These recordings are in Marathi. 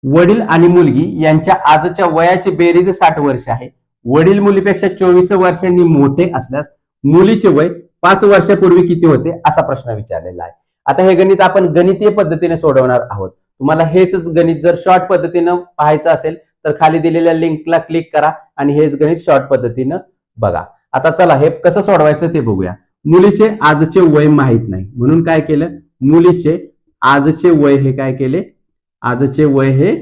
वडील आणि मुलगी यांच्या आजच्या वयाची बेरीज 60 वर्ष आहे. वडील मुलीपेक्षा 24 वर्षांनी मोठे असल्यास मुलीचे वय 5 वर्षापूर्वी किती होते असा प्रश्न विचारलेला आहे. आता हे गणित आपण गणितीय पद्धतीने सोडवणार आहोत. तुम्हाला हेच गणित जर शॉर्ट पद्धतीनं पाहायचं असेल तर खाली दिलेल्या लिंकला क्लिक करा आणि हेच गणित शॉर्ट पद्धतीनं बघा. आता चला हे कसं सोडवायचं ते बघूया. मुलीचे आजचे वय माहित नाही म्हणून काय केलं, मुलीचे आजचे वय हे काय केले, आजचे वय हे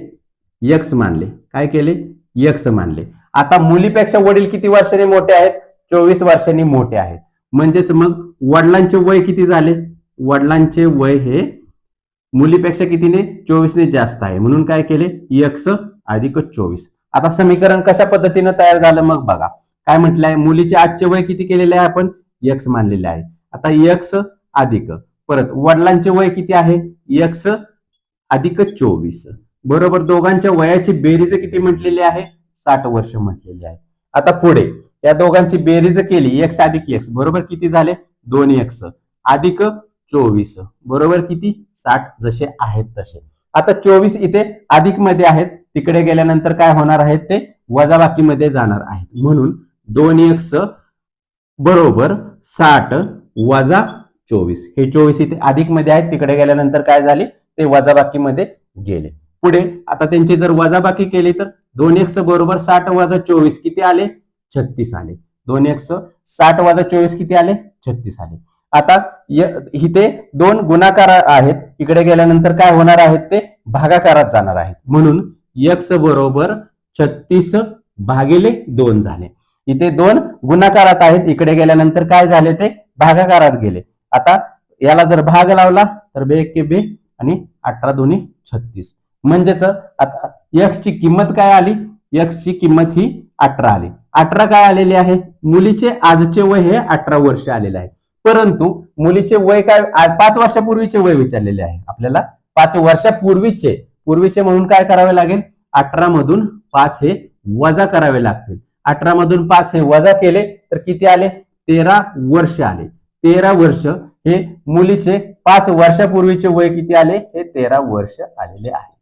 यक्स मानले. काय केले, यक्स मानले. आता मुलीपेक्षा वडील किती वर्षांनी मोठे आहेत, 24 वर्षांनी मोठे आहेत. म्हणजेच मग वडिलांचे वय किती झाले, वडिलांचे वय हे मुलीपेक्षा कितीने 24 ने जास्त आहे म्हणून काय केले, यक्स अधिक 24. आता समीकरण कशा पद्धतीने तयार झालं मग बघा. काय म्हटलंय, मुलीचे आजचे वय किती केलेले आहे आपण, यक्स मानलेले आहे. आता यक्स अधिक परत वडिलांचे वय किती आहे, यक्स अधिक 24 बरोबर दोघांच्या वयाची बेरीज किती म्हटलेली आहे, 60 वर्ष म्हटलेली आहे. आता पुढे या दोघांची बेरीज केली, एक्स अधिक एक्स बरोबर किती झाले, 2x अधिक 24 बरोबर किती 60 जसे आहेत तसे. आता 24 इथे अधिक मध्ये आहेत, तिकडे गेल्यानंतर काय होणार आहेत ते वजाबाकी मध्ये जाणार आहेत. म्हणून 2x बरोबर 60 वजा 24. हे 24 इथे अधिक मध्ये आहेत, तिकडे गेल्यानंतर काय झाले ते वजाबाकी मध्ये गेले. पुढे आता त्यांची जर वजाबाकी केली तर 2x बरोबर 60 वजा 24 किती आले, 36 आले. 2x 60 वजा 24 किती आले, 36 आले. आता इथे दोन गुणाकार आहेत, इकडे गेल्यानंतर काय होणार आहेत ते भागाकारात जाणार आहेत. म्हणून x बरोबर 36 भागिले 2 झाले. इथे दोन गुणाकारात आहेत, इकडे गेल्यानंतर काय झाले ते भागाकारात गेले. आता याला जर भाग लावला तर 2 एके 2 आणि 18 दोन्ही 36. म्हणजेच आता x ची किंमत काय आली, x ची किंमत ही 18 आली. 18 काय आलेली आहे, मुलीचे आजचे वय हे 18 वर्ष आलेले आहे. परंतु मुलीचे वय काय 5 वर्षापूर्वीचे वय विचारलेले आहे आपल्याला. 5 वर्षापूर्वीचे म्हणून काय करावे लागेल, 18 मधून 5 हे वजा करावे लागतील. 18 मधून 5 हे वजा केले तर किती आले, 13 वर्ष आले. 13 वर्ष हे मुलीचे 5 वर्षापूर्वीचे वय किती आले, हे 13 वर्ष आलेले आहे.